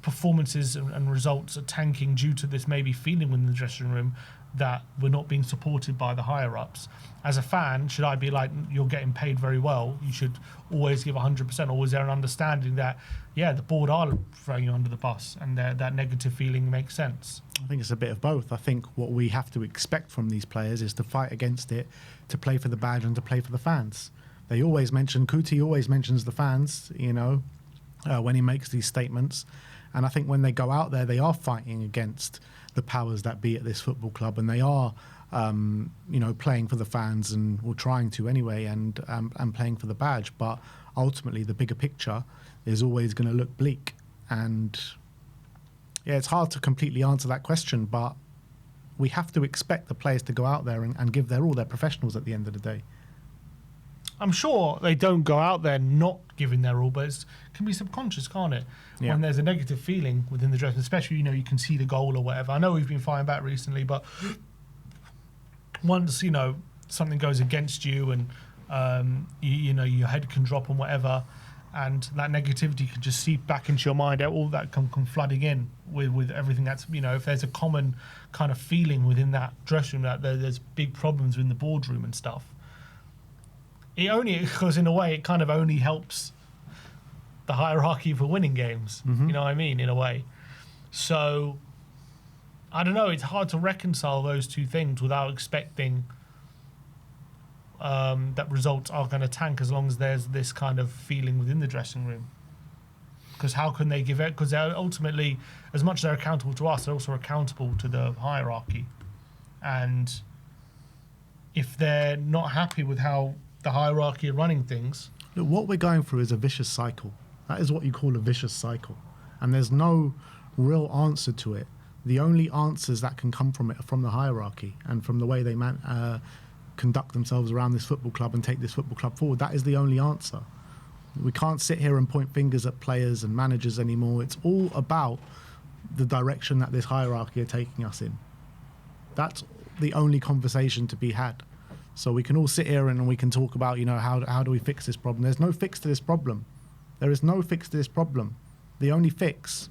performances and results are tanking due to this maybe feeling within the dressing room that we're not being supported by the higher ups. As a fan, should I be like, you're getting paid very well, you should always give 100%, or is there an understanding that, yeah, the board are throwing you under the bus and that negative feeling makes sense?
I think it's a bit of both. I think what we have to expect from these players is to fight against it, to play for the badge and to play for the fans. They always mention, Kuti always mentions the fans, when he makes these statements. And I think when they go out there, they are fighting against the powers that be at this football club, and they are, playing for the fans, and we're trying to anyway, and playing for the badge. But ultimately, the bigger picture is always going to look bleak. And yeah, it's hard to completely answer that question, but we have to expect the players to go out there and give their all. They're professionals at the end of the day.
I'm sure they don't go out there not giving their all, but it can be subconscious, can't it?
Yeah.
When there's a negative feeling within the dressing, especially, you can see the goal or whatever. I know we've been fighting back recently, but once, something goes against you and, your head can drop and whatever, and that negativity can just seep back into your mind, all that come flooding in with everything that's, if there's a common kind of feeling within that dressing room that there's big problems in the boardroom and stuff. Because in a way, it kind of only helps the hierarchy for winning games.
Mm-hmm.
You know what I mean? In a way. So, I don't know. It's hard to reconcile those two things without expecting that results are going to tank as long as there's this kind of feeling within the dressing room. Because how can they give it? Because they're ultimately, as much as they're accountable to us, they're also accountable to the hierarchy. And if they're not happy with how the hierarchy are running things.
Look, what we're going through is a vicious cycle. That is what you call a vicious cycle. And there's no real answer to it. The only answers that can come from it are from the hierarchy and from the way they conduct themselves around this football club and take this football club forward. That is the only answer. We can't sit here and point fingers at players and managers anymore. It's all about the direction that this hierarchy are taking us in. That's the only conversation to be had. So we can all sit here and we can talk about, how do we fix this problem? There's no fix to this problem. There is no fix to this problem. The only fix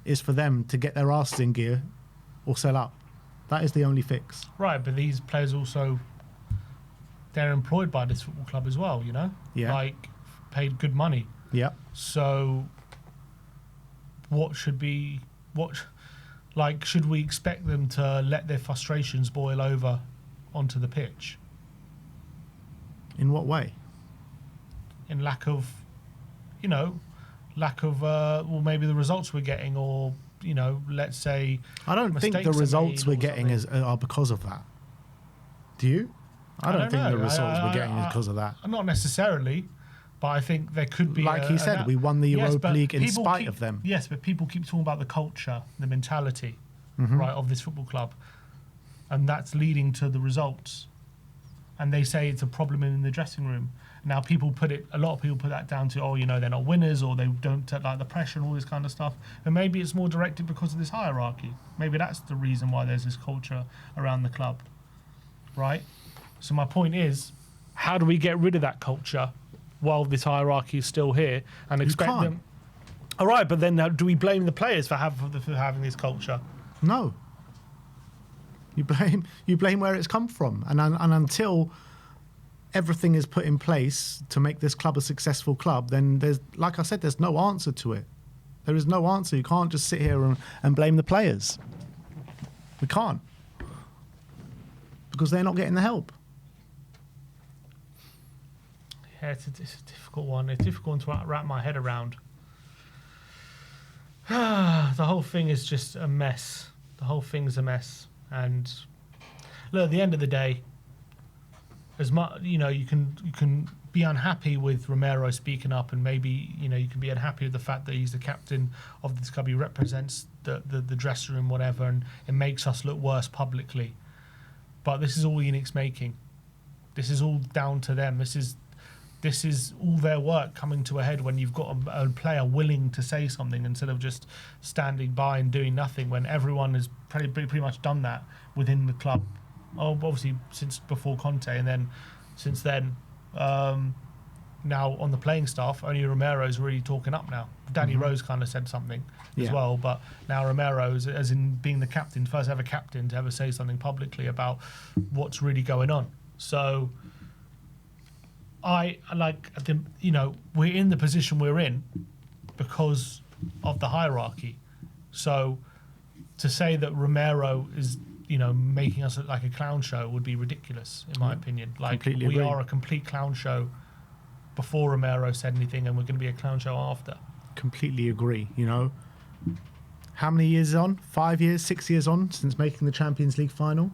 is for them to get their asses in gear or sell up. That is the only fix.
Right, but these players also they're employed by this football club as well, you know?
Yeah.
Like, paid good money.
Yeah.
So, should we expect them to let their frustrations boil over onto the pitch?
In what way?
In lack of, well, maybe the results we're getting, or, let's say...
I don't think the results we're getting are because of that. Do you? I don't think the results we're getting is because of that.
Not necessarily, but I think there could be...
Like he said, we won the Europa League in spite of them.
Yes, but people keep talking about the culture, the mentality, right, of this football club. And that's leading to the results. And they say it's a problem in the dressing room. Now, a lot of people put that down to, they're not winners, or they don't like the pressure and all this kind of stuff. And maybe it's more directed because of this hierarchy. Maybe that's the reason why there's this culture around the club, right? So my point is, how do we get rid of that culture while this hierarchy is still here and expect them? All right, but then do we blame the players for having this culture?
No. You blame where it's come from, and until everything is put in place to make this club a successful club, then like I said, there's no answer to it. There is no answer. You can't just sit here and blame the players. We can't, because they're not getting the help.
Yeah, it's a difficult one. It's difficult to wrap my head around. The whole thing is just a mess. The whole thing's a mess. And look, at the end of the day, as much you can be unhappy with Romero speaking up, and maybe you can be unhappy with the fact that he's the captain of this club. He represents the dressing room, whatever, and it makes us look worse publicly. But this is all Unix making. This is all down to them. This is all their work coming to a head when you've got a player willing to say something instead of just standing by and doing nothing, when everyone has pretty much done that within the club. Obviously, since before Conte, and then since then, now on the playing staff, only Romero's really talking up now. Danny Rose kind of said something as well, but now Romero's, as in being the captain, first ever captain to ever say something publicly about what's really going on. So... we're in the position we're in because of the hierarchy. So to say that Romero is, making us look like a clown show would be ridiculous, in my opinion. Like, we are a complete clown show before Romero said anything, and we're going to be a clown show after.
Completely agree. How many years on? 5 years, 6 years on since making the Champions League final?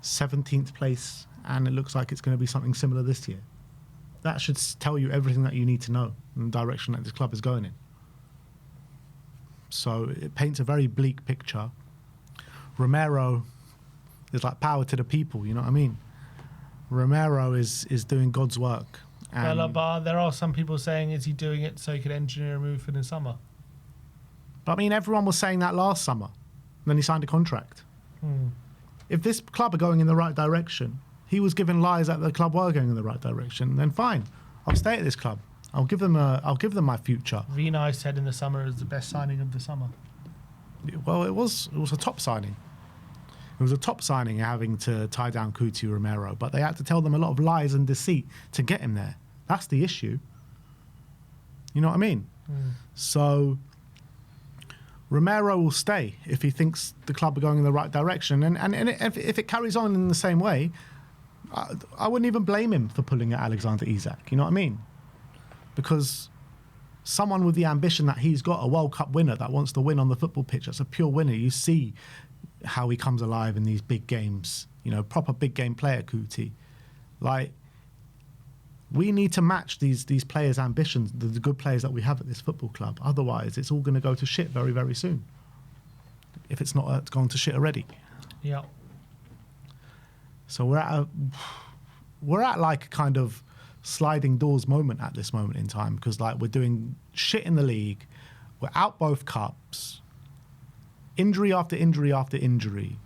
17th place, and it looks like it's going to be something similar this year. That should tell you everything that you need to know in the direction that this club is going in. So it paints a very bleak picture. Romero is like power to the people, you know what I mean? Romero is doing God's work.
But there are some people saying, is he doing it so he could engineer a move for the summer?
But I mean, everyone was saying that last summer. And then he signed a contract. If this club are going in the right direction, he was given lies that the club were going in the right direction, then fine, I'll stay at this club. I'll give them my future.
Vinay said in the summer it was the best signing of the summer.
Well, it was a top signing. It was a top signing, having to tie down Cuti Romero, but they had to tell them a lot of lies and deceit to get him there. That's the issue. You know what I mean? So Romero will stay if he thinks the club are going in the right direction, and if it carries on in the same way, I wouldn't even blame him for pulling at Alexander Isak. You know what I mean? Because someone with the ambition that he's got, a World Cup winner that wants to win on the football pitch, that's a pure winner. You see how he comes alive in these big games. Proper big game player, Cuti. Like, we need to match these players' ambitions, the good players that we have at this football club. Otherwise, it's all going to go to shit very, very soon. If it's not gone to shit already.
Yeah.
So we're at like a kind of sliding doors moment at this moment in time, because like we're doing shit in the league, we're out both cups, injury after injury after injury.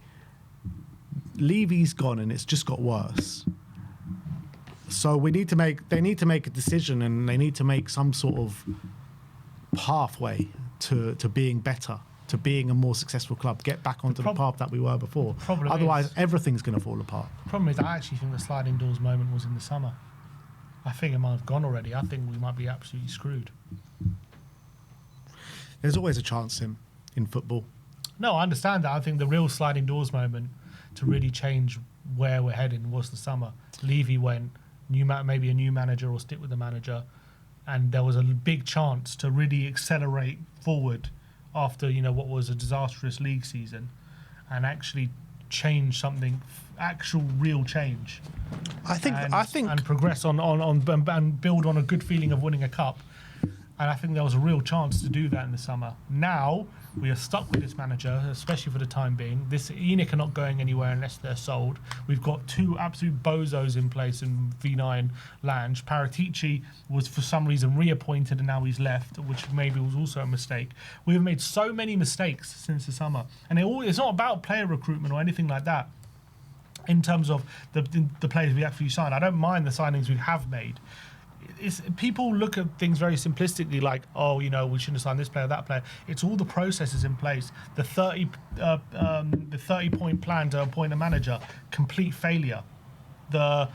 Levy's gone, and it's just got worse. So they need to make a decision, and they need to make some sort of pathway to being better to being a more successful club, get back onto the path that we were before. Otherwise, everything's going to fall apart.
The problem is, I actually think the sliding doors moment was in the summer. I think it might have gone already. I think we might be absolutely screwed.
There's always a chance in football.
No, I understand that. I think the real sliding doors moment to really change where we're heading was the summer. Levy went, maybe a new manager or stick with the manager, and there was a big chance to really accelerate forward after what was a disastrous league season, and actually change something, actual real change.
I think
and progress on and build on a good feeling of winning a cup. And I think there was a real chance to do that in the summer. Now we are stuck with this manager, especially for the time being. This Enoch are not going anywhere unless they're sold. We've got two absolute bozos in place in Vinay and Lange. Paratici was for some reason reappointed and now he's left, which maybe was also a mistake. We've made so many mistakes since the summer, and it's not about player recruitment or anything like that. In terms of the players we actually signed, I don't mind the signings we have made. People look at things very simplistically, like, oh, we shouldn't have signed this player, that player. It's all the processes in place. The 30-point plan to appoint a manager, complete failure. The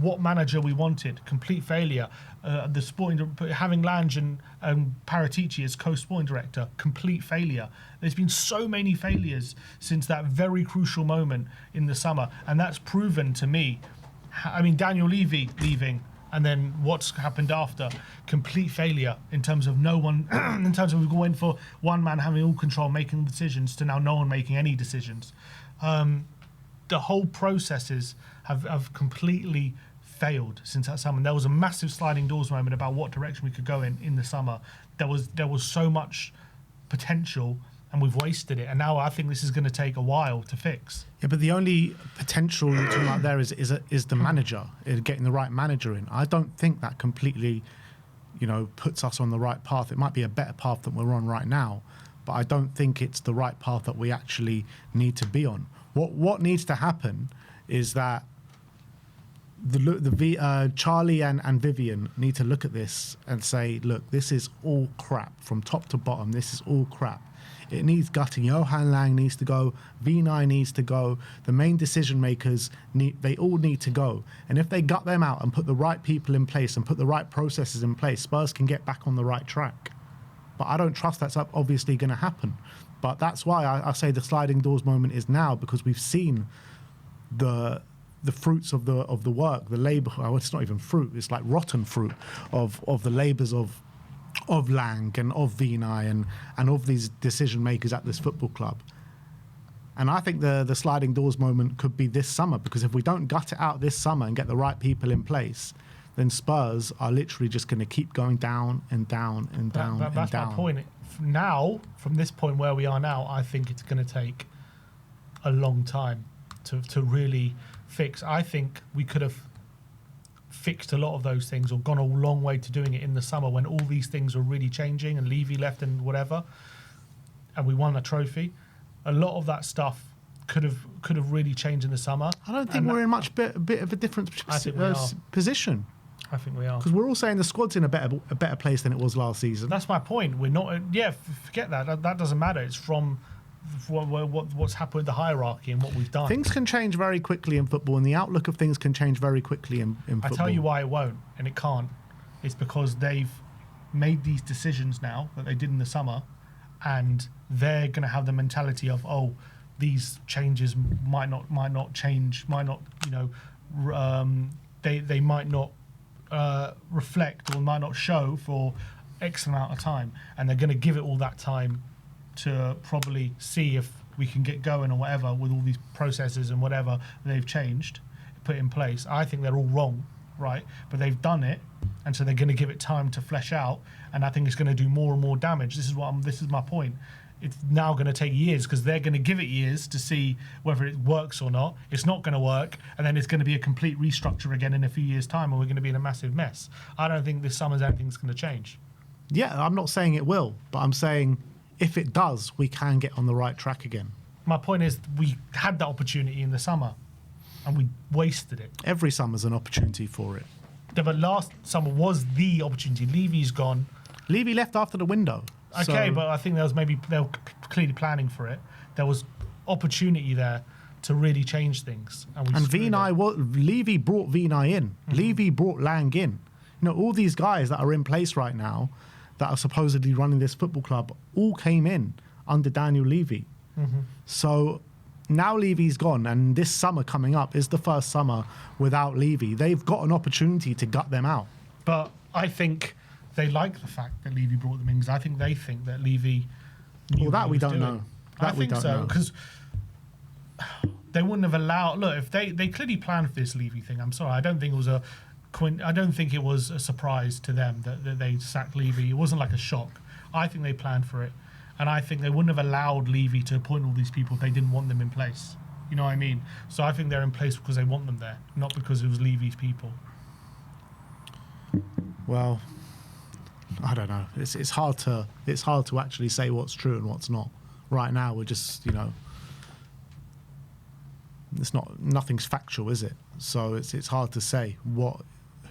what manager we wanted, complete failure. The sporting, having Lange and Paratici as co-sporting director, complete failure. There's been so many failures since that very crucial moment in the summer, and that's proven to me. I mean, Daniel Levy leaving. And then what's happened after? Complete failure in terms of no one, in terms of going for one man having all control, making decisions, to now no one making any decisions. The whole processes have completely failed since that summer. There was a massive sliding doors moment about what direction we could go in the summer. There was so much potential, and we've wasted it. And now I think this is going to take a while to fix. Yeah,
but the only potential you're talking about there is the manager, getting the right manager in. I don't think that completely, puts us on the right path. It might be a better path than we're on right now, but I don't think it's the right path that we actually need to be on. What needs to happen is that Charlie and Vivian need to look at this and say, look, this is all crap from top to bottom. This is all crap. It needs gutting. Johan Lang needs to go. Vinay needs to go. The main decision makers, they all need to go. And if they gut them out and put the right people in place and put the right processes in place, Spurs can get back on the right track. But I don't trust that's obviously going to happen. But that's why I say the sliding doors moment is now, because we've seen the fruits of the work, the labour. Well, it's not even fruit. It's like rotten fruit of the labours of Lang and of Vinay and of these decision makers at this football club. And I think the sliding doors moment could be this summer, because if we don't gut it out this summer and get the right people in place, then Spurs are literally just going to keep going down and down and down and down.
That's my point. Now, from this point where we are now, I think it's going to take a long time to really fix. I think we could have fixed a lot of those things or gone a long way to doing it in the summer when all these things were really changing and Levy left and whatever, and we won a trophy. A lot of that stuff could have really changed in the summer.
I don't think we're in much bit of a different position.
I think we are,
because we're all saying the squad's in a better place than it was last season.
That's my point. We're not. Forget that. That doesn't matter. It's from what's happened with the hierarchy and what we've done.
Things can change very quickly in football, and the outlook of things can change very quickly in football.
I tell you why it won't, and it can't. It's because they've made these decisions now that they did in the summer, and they're going to have the mentality of, oh, these changes might not change, might not, they might not reflect or might not show for X amount of time, and they're going to give it all that time to probably see if we can get going or whatever with all these processes and whatever they've changed, put in place. I think they're all wrong, right? But they've done it, and so they're going to give it time to flesh out, and I think it's going to do more and more damage. This is my point. It's now going to take years, because they're going to give it years to see whether it works or not. It's not going to work, and then it's going to be a complete restructure again in a few years' time, and we're going to be in a massive mess. I don't think this summer's anything's going to change.
Yeah, I'm not saying it will, but I'm saying if it does, we can get on the right track again.
My point is, we had that opportunity in the summer, and we wasted it.
Every summer's an opportunity for it.
Yeah, but last summer was the opportunity. Levy's gone.
Levy left after the window.
Okay,
So-
but I think they were clearly planning for it. There was opportunity there to really change things.
And
screwed it.
Levy brought Vinay in. Levy brought Lang in. All these guys that are in place right now that are supposedly running this football club all came in under Daniel Levy. So now Levy's gone, and this summer coming up is the first summer without Levy. They've got an opportunity to gut them out.
But I think they like the fact that Levy brought them in, because I think they think that Levy knew
Well, that
what he
we
was
don't
doing.
know. That
I
we
think
don't
so,
know.
because they wouldn't have allowed. Look, if they clearly planned for this Levy thing. I'm sorry, I don't think it was a surprise to them that they sacked Levy. It wasn't like a shock. I think they planned for it, and I think they wouldn't have allowed Levy to appoint all these people if they didn't want them in place. You know what I mean? So I think they're in place because they want them there, not because it was Levy's people.
Well, I don't know. It's hard to actually say what's true and what's not. Right now, we're just nothing's factual, is it? So it's hard to say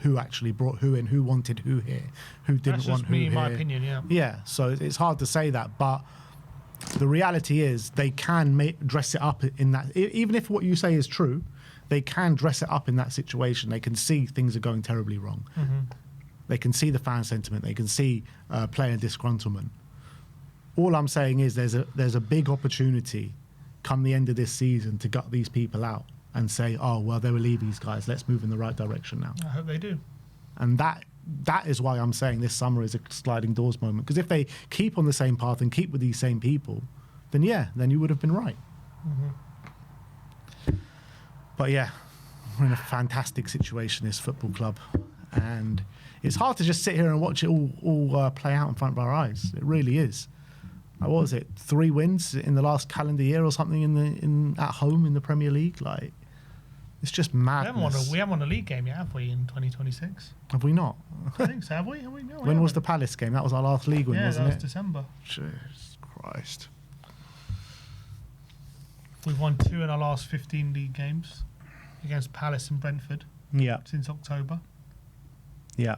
who actually brought who in, who wanted who here, who didn't
That's
want
just
who
me,
here.
in my opinion. Yeah.
Yeah, so it's hard to say that, but the reality is they can dress it up in that. Even if what you say is true, they can dress it up in that situation. They can see things are going terribly wrong. They can see the fan sentiment. They can see player disgruntlement. All I'm saying is there's a big opportunity come the end of this season to gut these people out and say, oh, well, they were Levy's guys. Let's move in the right direction now.
I hope they do.
And that is why I'm saying this summer is a sliding doors moment. Because if they keep on the same path and keep with these same people, then you would have been right. But yeah, we're in a fantastic situation, this football club. And it's hard to just sit here and watch it all play out in front of our eyes. It really is. What was it? 3 wins in the last calendar year or something at home in the Premier League? Like, it's just madness.
We haven't won a league game yet, have we, in 2026?
Have we not?
I think so, have we? No, we
When was the
haven't.
Palace game? That was our last league win,
Yeah,
wasn't
that was
it?
December.
Jesus Christ.
We've won 2 in our last 15 league games against Palace and Brentford
Yeah,
since October.
yeah.